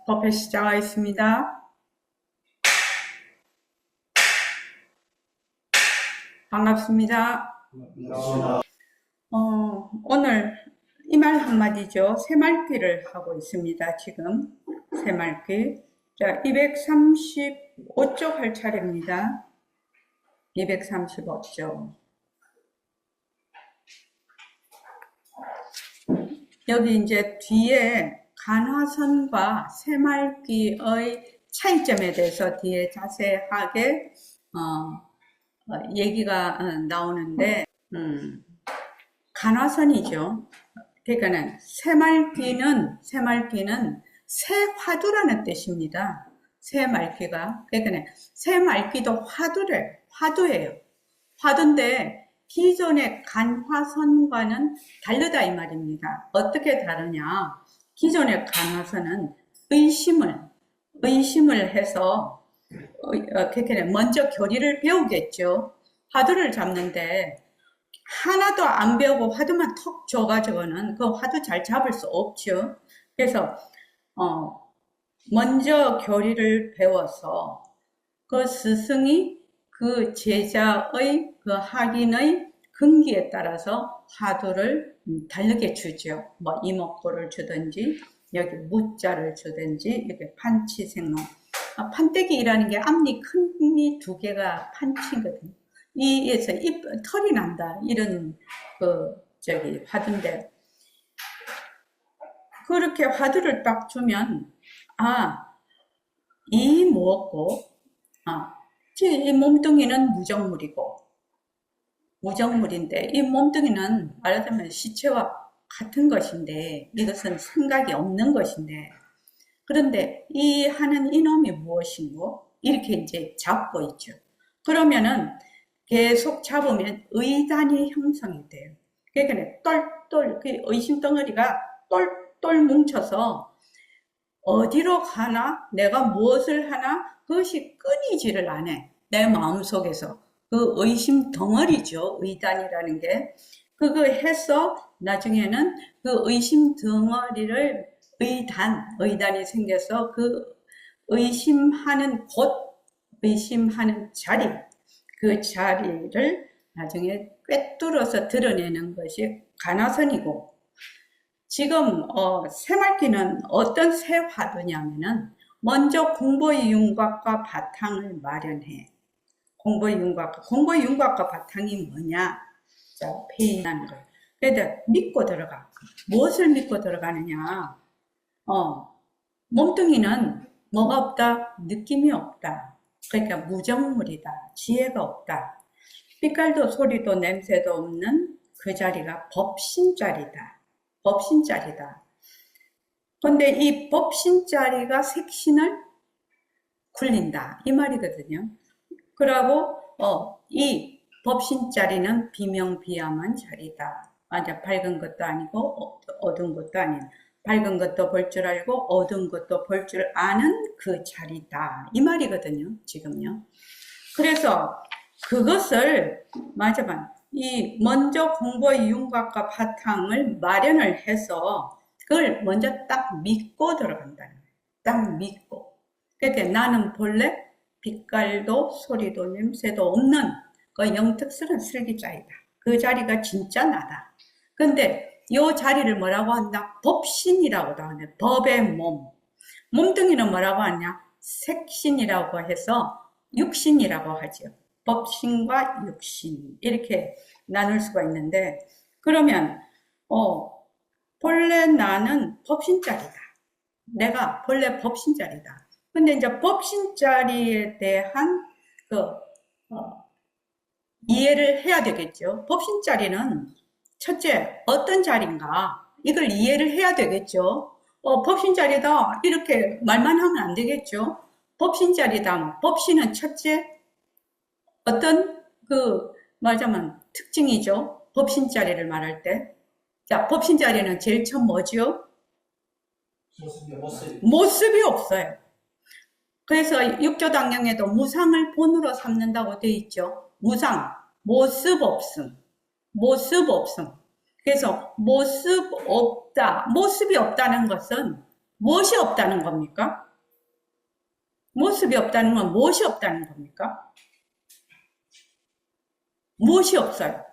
법회 시작하겠습니다. 반갑습니다. 오늘 이 말 한마디죠. 새말귀를 하고 있습니다. 지금 새말귀. 자, 235쪽 할 차례입니다. 235쪽. 여기 이제 뒤에 간화선과 새말귀의 차이점에 대해서 뒤에 자세하게 얘기가 나오는데, 간화선이죠. 그러니까는 새말귀는 새화두라는 뜻입니다. 새말귀가. 그러니까는 새말귀도 화두예요. 화두인데 기존의 간화선과는 다르다 이 말입니다. 어떻게 다르냐? 기존의 간화선은 의심을 해서 먼저 교리를 배우겠죠. 화두를 잡는데 하나도 안 배우고 화두만 턱 줘가지고는 그 화두 잘 잡을 수 없죠. 그래서 먼저 교리를 배워서 그 스승이 그 제자의 그 학인의 근기에 따라서 화두를 다르게 주죠. 뭐 이목구를 주든지 여기 무자를 주든지 이렇게 판치생로. 판때기라는 게 앞니 큰 이 두 개가 판치거든요. 이에서 털이 난다 이런 화두인데, 그렇게 화두를 딱 주면 이 무엇고 이 몸뚱이는 무정물인데 이 몸뚱이는 말하자면 시체와 같은 것인데 이것은 생각이 없는 것인데, 그런데 이 하는 이놈이 무엇인고 이렇게 이제 잡고 있죠. 그러면은 계속 잡으면 의단이 형성이 돼요. 그러니까 똘똘 그 의심 덩어리가 똘똘 뭉쳐서 어디로 가나 내가 무엇을 하나 그것이 끊이지를 않아. 내 마음속에서 그 의심 덩어리죠. 의단이라는 게. 그거 해서 나중에는 그 의심 덩어리를 의단이 생겨서 그 의심하는 자리, 그 자리를 나중에 꿰뚫어서 드러내는 것이 간화선이고, 지금 새말귀는 어떤 새화두냐면은 먼저 공보의 윤곽과 바탕을 마련해. 공보의 윤곽과 바탕이 뭐냐? 자, 페이라는 거. 그래도 믿고 들어가. 무엇을 믿고 들어가느냐? 몸뚱이는 뭐가 없다? 느낌이 없다. 그러니까 무정물이다. 지혜가 없다. 빛깔도 소리도 냄새도 없는 그 자리가 법신자리다. 근데 이 법신자리가 색신을 굴린다. 이 말이거든요. 그러고 이 법신자리는 비명비암한 자리다. 맞아, 밝은 것도 아니고 어두운 것도 아닌, 밝은 것도 볼 줄 알고 어두운 것도 볼 줄 아는 그 자리다. 이 말이거든요. 지금요. 그래서 그것을 먼저 공부의 윤곽과 바탕을 마련을 해서 그걸 먼저 딱 믿고 들어간다는 거예요. 딱 믿고. 그러니까 나는 본래 빛깔도 소리도 냄새도 없는 그 영특스러운 슬기자이다. 그 자리가 진짜 나다. 근데 이 자리를 뭐라고 한다? 법신이라고도 하네. 법의 몸뚱이는 뭐라고 하냐? 색신이라고 해서 육신이라고 하죠. 법신과 육신 이렇게 나눌 수가 있는데, 그러면 본래 나는 법신자리다. 내가 본래 법신자리다. 근데 이제 법신자리에 대한 이해를 해야 되겠죠. 법신자리는 첫째 어떤 자리인가 이걸 이해를 해야 되겠죠. 법신자리다 이렇게 말만 하면 안 되겠죠. 법신자리다. 법신은 첫째 어떤 말하자면 특징이죠. 법신자리를 말할 때. 자, 법신자리는 제일 처음 뭐죠? 모습이 없어요. 그래서 육조당령에도 무상을 본으로 삼는다고 되어 있죠. 무상, 모습 없음. 그래서 모습이 없다는 것은 무엇이 없다는 겁니까? 모습이 없다는 건 무엇이 없다는 겁니까? 무엇이 없어요?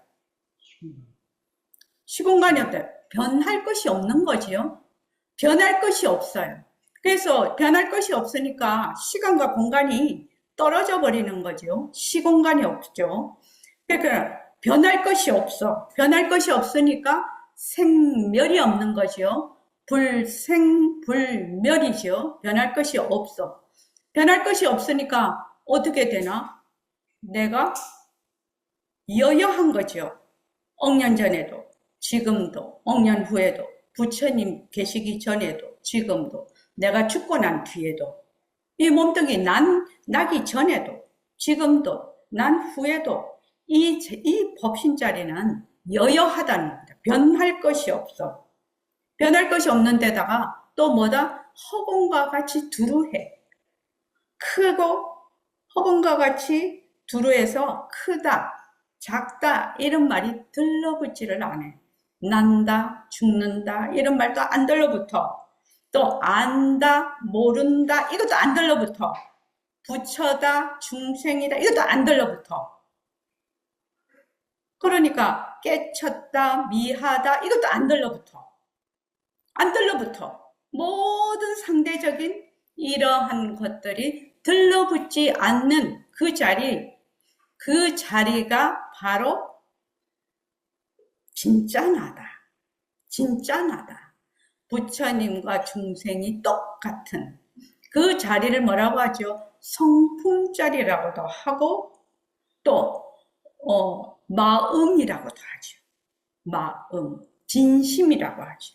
시공간이 없다. 변할 것이 없는 거지요. 변할 것이 없어요. 그래서 변할 것이 없으니까 시간과 공간이 떨어져 버리는 거죠. 시공간이 없죠. 그러니까 변할 것이 없어. 변할 것이 없으니까 생멸이 없는 거죠. 불생불멸이죠. 변할 것이 없어. 변할 것이 없으니까 어떻게 되나? 내가 여여한 거죠. 억년 전에도, 지금도, 억년 후에도, 부처님 계시기 전에도, 지금도, 내가 죽고 난 뒤에도, 이 몸뚱이 나기 전에도, 지금도, 난 후에도, 이 법신자리는 여여하다는 겁니다. 변할 것이 없어. 변할 것이 없는 데다가 또 뭐다? 허공과 같이 두루해. 크고 허공과 같이 두루해서 크다, 작다 이런 말이 들러붙지를 않아. 난다, 죽는다 이런 말도 안 들러붙어. 또 안다, 모른다 이것도 안 들러붙어. 부처다, 중생이다 이것도 안 들러붙어. 그러니까 깨쳤다, 미하다 이것도 안 들러붙어. 안 들러붙어. 모든 상대적인 이러한 것들이 들러붙지 않는 그 자리가 바로 진짜 나다. 진짜 나다. 부처님과 중생이 똑같은 그 자리를 뭐라고 하죠? 성품자리라고도 하고 또 마음이라고도 하죠. 마음, 진심이라고 하죠.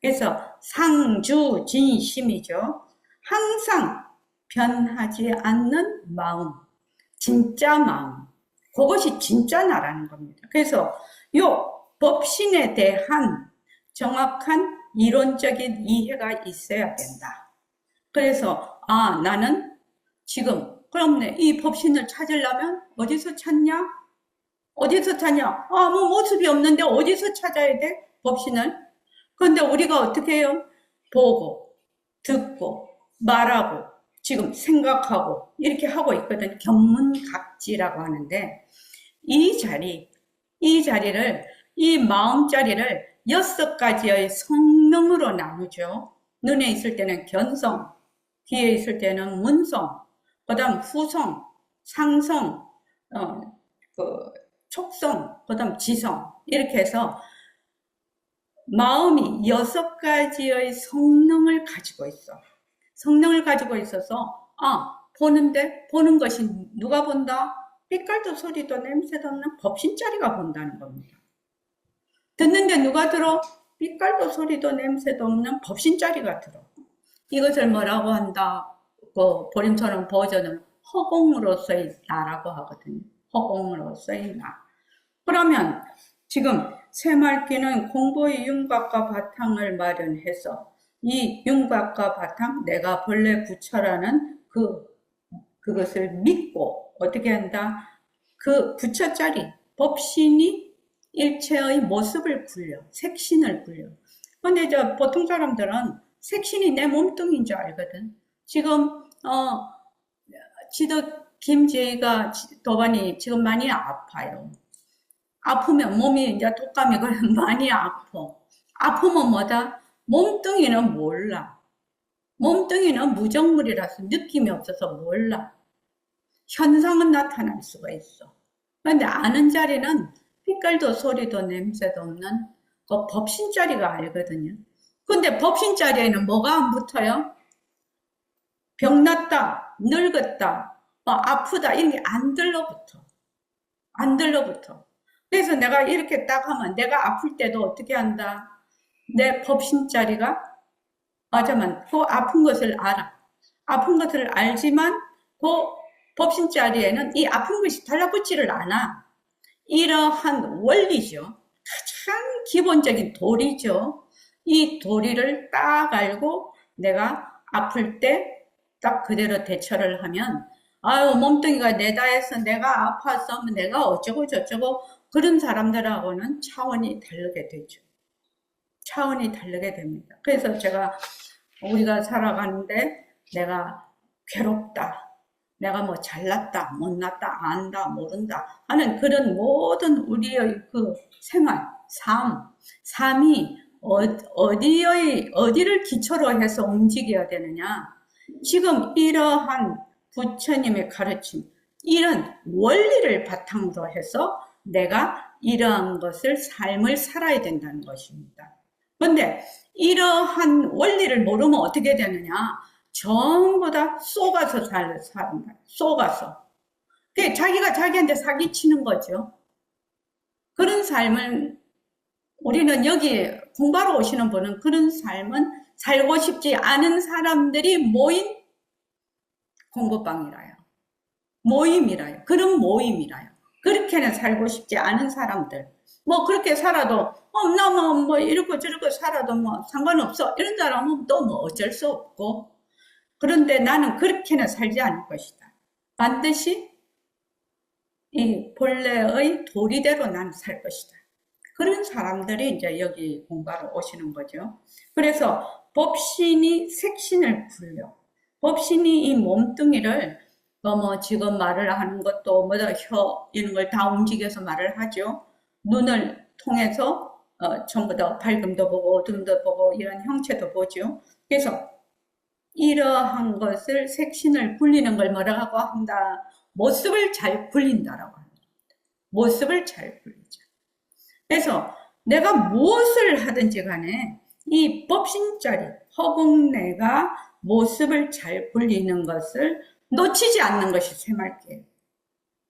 그래서 상주 진심이죠. 항상 변하지 않는 마음, 진짜 마음, 그것이 진짜 나라는 겁니다. 그래서 요 법신에 대한 정확한 이론적인 이해가 있어야 된다. 그래서 나는 지금 그럼 이 법신을 찾으려면 어디서 찾냐? 어디서 찾냐? 뭐 모습이 없는데 어디서 찾아야 돼? 법신을? 그런데 우리가 어떻게 해요? 보고, 듣고, 말하고, 지금 생각하고 이렇게 하고 있거든요. 견문각지라고 하는데 이 자리를 이 마음자리를 6가지의 성명으로 나누죠. 눈에 있을 때는 견성, 귀에 있을 때는 문성, 그 다음 후성, 상성, 촉성, 그 다음 지성 이렇게 해서 마음이 6가지의 성능을 가지고 있어. 성능을 가지고 있어서 보는 것이 누가 본다? 빛깔도 소리도 냄새도 없는 법신자리가 본다는 겁니다. 듣는데 누가 들어? 빛깔도 소리도 냄새도 없는 법신자리가 들어. 이것을 뭐라고 한다? 보림처럼 버전은 허공으로서의 나라고 하거든요. 허공으로서의 나. 그러면 지금 새말귀는 공부의 윤곽과 바탕을 마련해서 이 윤곽과 바탕, 내가 본래 부처라는 그것을 믿고 어떻게 한다? 그 부처자리, 법신이 일체의 모습을 굴려, 색신을 굴려. 근데 보통 사람들은 색신이 내 몸뚱이인 줄 알거든. 지금, 김제이가 도반이 지금 많이 아파요. 아프면 몸이 이제 독감이 걸리면 많이 아파. 아프면 뭐다? 몸뚱이는 몰라. 몸뚱이는 무정물이라서 느낌이 없어서 몰라. 현상은 나타날 수가 있어. 그런데 아는 자리는 빛깔도 소리도 냄새도 없는 그 법신자리가 알거든요. 근데 법신자리에는 뭐가 안 붙어요? 병났다, 늙었다, 아프다 이런 게 안 들러붙어. 안 들러붙어. 그래서 내가 이렇게 딱 하면 내가 아플 때도 어떻게 한다? 내 법신자리가 맞아만 그 아픈 것을 알아. 아픈 것을 알지만 그 법신자리에는 이 아픈 것이 달라붙지를 않아. 이러한 원리죠. 가장 기본적인 도리죠. 이 도리를 딱 알고 내가 아플 때 딱 그대로 대처를 하면 몸뚱이가 내다 해서 내가 아파서 내가 어쩌고 저쩌고 그런 사람들하고는 차원이 다르게 되죠. 차원이 다르게 됩니다. 그래서 제가 우리가 살아가는데 내가 괴롭다, 내가 뭐 잘났다, 못났다, 안다, 모른다 하는 그런 모든 우리의 그 생활, 삶이 어디를 기초로 해서 움직여야 되느냐. 지금 이러한 부처님의 가르침, 이런 원리를 바탕으로 해서 내가 이러한 것을, 삶을 살아야 된다는 것입니다. 그런데 이러한 원리를 모르면 어떻게 되느냐. 전부 다 쏘가서 산다. 쏘가서. 자기가 자기한테 사기치는 거죠. 그런 삶을 우리는 여기 공부하러 오시는 분은 그런 삶은 살고 싶지 않은 사람들이 모인 공부방이라요. 모임이라요. 그런 모임이라요. 그렇게는 살고 싶지 않은 사람들. 뭐 그렇게 살아도 나 뭐 이러고 저러고 살아도 뭐 상관없어. 이런 사람은 또 뭐 어쩔 수 없고. 그런데 나는 그렇게는 살지 않을 것이다. 반드시 이 본래의 도리대로 나는 살 것이다. 그런 사람들이 이제 여기 공부하러 오시는 거죠. 그래서 법신이 색신을 굴려. 법신이 이 몸뚱이를 뭐 지금 말을 하는 것도 뭐다 혀 이런 걸 다 움직여서 말을 하죠. 눈을 통해서 전부 다 밝음도 보고 어둠도 보고 이런 형체도 보죠. 그래서 이러한 것을 색신을 굴리는 걸 뭐라고 한다? 모습을 잘 굴린다라고 합니다. 모습을 잘 굴리죠. 그래서 내가 무엇을 하든지 간에 이 법신자리, 허공내가 모습을 잘 굴리는 것을 놓치지 않는 것이 새말기예요.